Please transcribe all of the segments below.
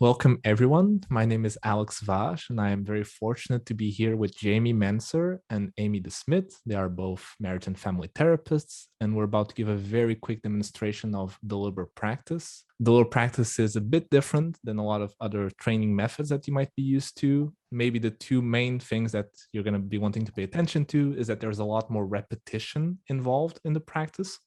Welcome, everyone. My name is Alex Vash, and I am very fortunate to be here with Jamie Menser and Amy DeSmith. They are both marriage and family therapists, and we're about to give a very quick demonstration of deliberate practice. Deliberate practice is a bit different than a lot of other training methods that you might be used to. Maybe the two main things that you're going to be wanting to pay attention to is that there's a lot more repetition involved in the practice.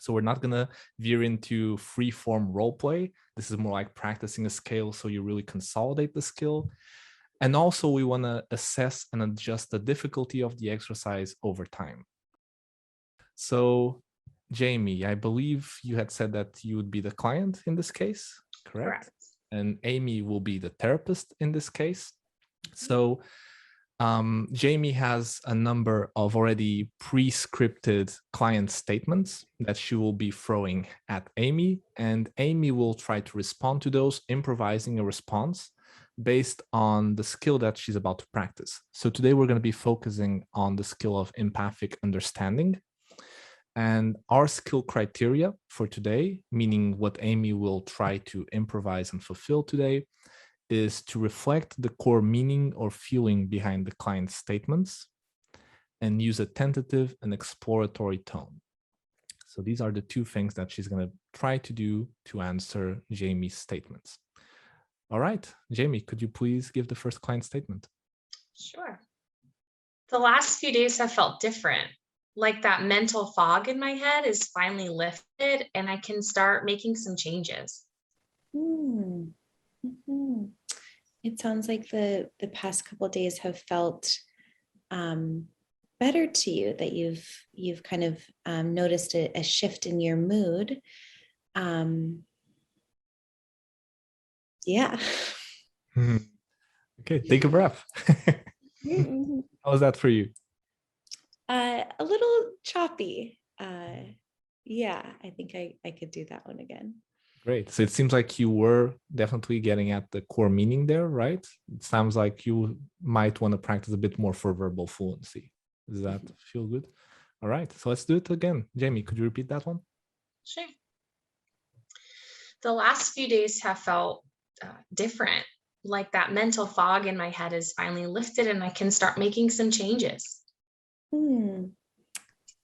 So we're not going to veer into free-form role play. This is more like practicing a skill, so you really consolidate the skill. And also we want to assess and adjust the difficulty of the exercise over time. So Jamie, I believe you had said that you would be the client in this case, correct? And Amy will be the therapist in this case. So Jamie has a number of already pre-scripted client statements that she will be throwing at Amy, and Amy will try to respond to those, improvising a response based on the skill that she's about to practice. So today we're going to be focusing on the skill of empathic understanding. And our skill criteria for today, meaning what Amy will try to improvise and fulfill today, is to reflect the core meaning or feeling behind the client's statements and use a tentative and exploratory tone. So these are the two things that she's going to try to do to answer Jamie's statements. All right, Jamie, could you please give the first client statement? Sure. The last few days have felt different. Like that mental fog in my head is finally lifted and I can start making some changes. It sounds like the past couple of days have felt better to you, that you've kind of noticed a shift in your mood. Yeah. Okay, take a breath. How was that for you? A little choppy. Yeah, I think I could do that one again. Great. So it seems like you were definitely getting at the core meaning there, right? It sounds like you might want to practice a bit more for verbal fluency. Does that feel good? All right. So let's do it again. Jamie, could you repeat that one? Sure. The last few days have felt different. Like that mental fog in my head is finally lifted and I can start making some changes.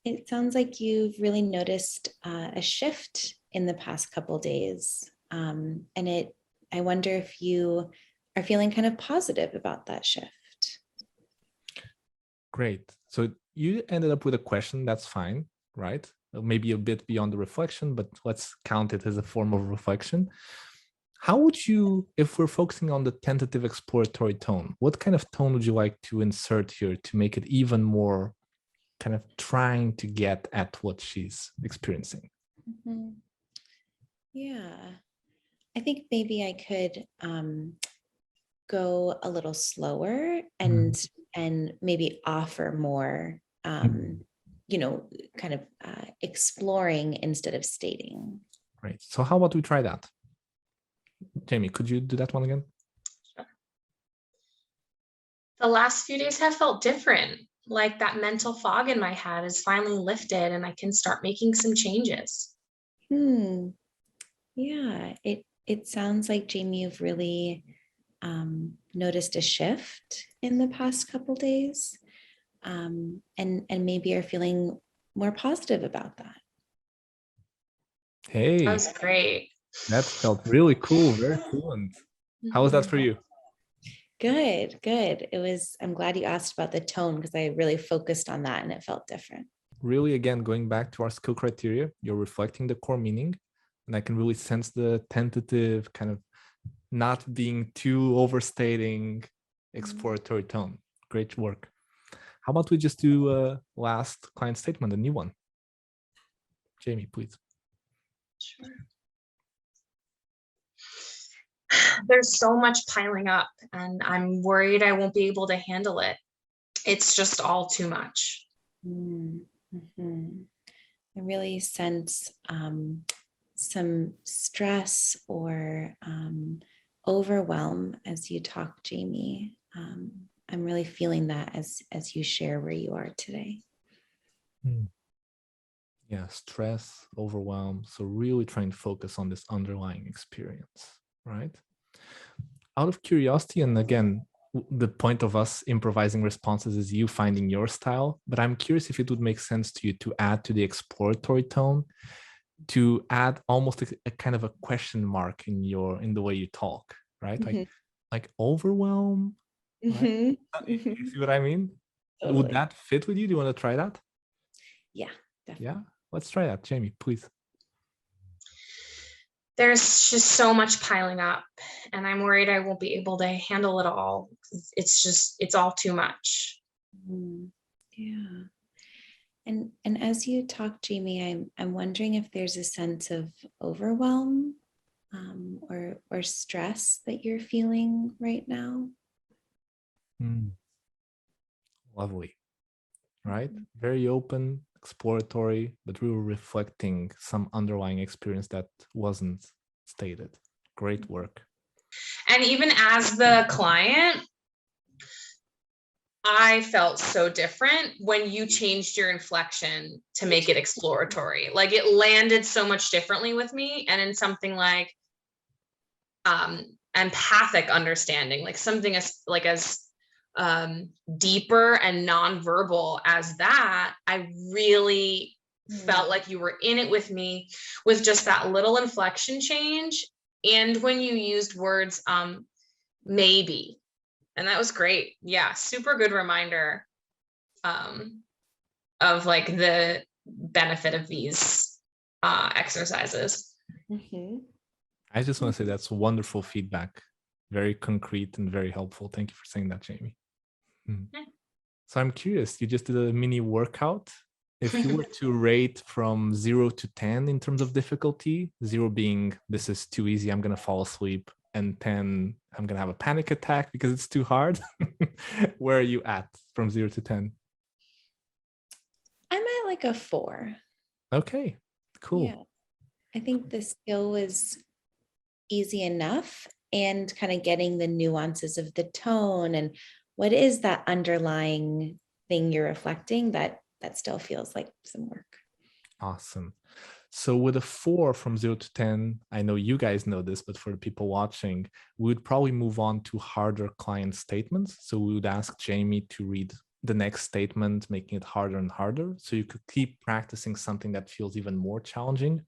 It sounds like you've really noticed a shift in the past couple days. I wonder if you are feeling kind of positive about that shift. Great. So you ended up with a question, that's fine, right? Maybe a bit beyond the reflection, but let's count it as a form of reflection. How would you, if we're focusing on the tentative exploratory tone, what kind of tone would you like to insert here to make it even more kind of trying to get at what she's experiencing? Yeah, I think maybe I could go a little slower and maybe offer more, kind of exploring instead of stating. Great. So how about we try that? Jamie, could you do that one again? Sure. The last few days have felt different. Like that mental fog in my head is finally lifted and I can start making some changes. Yeah, it sounds like, Jamie, you've really noticed a shift in the past couple days, and maybe are feeling more positive about that. Hey, that was great. That felt really cool, very fluent. How was that for you? Good. It was, I'm glad you asked about the tone because I really focused on that and it felt different. Really, again, going back to our skill criteria, you're reflecting the core meaning, and I can really sense the tentative kind of not being too overstating exploratory tone. Great work. How about we just do a last client statement, a new one? Jamie, please. Sure. There's so much piling up and I'm worried I won't be able to handle it. It's just all too much. I really sense some stress or overwhelm as you talk, Jamie. I'm really feeling that as you share where you are today. Yeah, stress, overwhelm. So really trying to focus on this underlying experience, right? Out of curiosity, and again, the point of us improvising responses is you finding your style, but I'm curious if it would make sense to you to add to the exploratory tone, to add almost a kind of a question mark in the way you talk, right? Like overwhelm, right? You see what I mean? Totally. Would that fit with you? Do you want to try that? Yeah, definitely. Yeah, let's try that. Jamie, please. There's just so much piling up, and I'm worried I won't be able to handle it all. It's all too much. Yeah. And as you talk, Jamie, I'm wondering if there's a sense of overwhelm or stress that you're feeling right now. Lovely, right? Very open, exploratory, but we were reflecting some underlying experience that wasn't stated. Great work. And even as the client, I felt so different when you changed your inflection to make it exploratory. Like it landed so much differently with me, and in something like empathic understanding, like something as deeper and nonverbal as that, I really felt like you were in it with me with just that little inflection change. And when you used words, maybe, and that was great. Yeah, super good reminder of like the benefit of these exercises. I just want to say that's wonderful feedback. Very concrete and very helpful. Thank you for saying that, Jamie. So I'm curious, you just did a mini workout. If you were to rate from 0 to 10 in terms of difficulty, 0 being this is too easy, I'm going to fall asleep, and 10, I'm going to have a panic attack because it's too hard. Where are you at from 0 to 10? I'm at like a 4. Okay, cool. Yeah. I think the skill was easy enough, and kind of getting the nuances of the tone and what is that underlying thing you're reflecting, that still feels like some work. Awesome. So with a 4 from 0 to 10, I know you guys know this, but for the people watching, we would probably move on to harder client statements. So we would ask Jamie to read the next statement, making it harder and harder. So you could keep practicing something that feels even more challenging.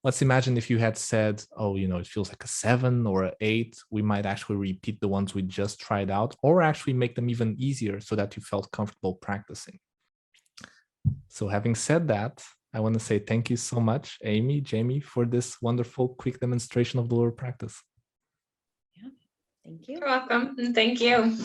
Let's imagine if you had said, oh, it feels like a 7 or an 8, we might actually repeat the ones we just tried out, or actually make them even easier so that you felt comfortable practicing. So having said that, I want to say thank you so much, Amy, Jamie, for this wonderful quick demonstration of the lower practice. Yeah, thank you. You're welcome. And thank you.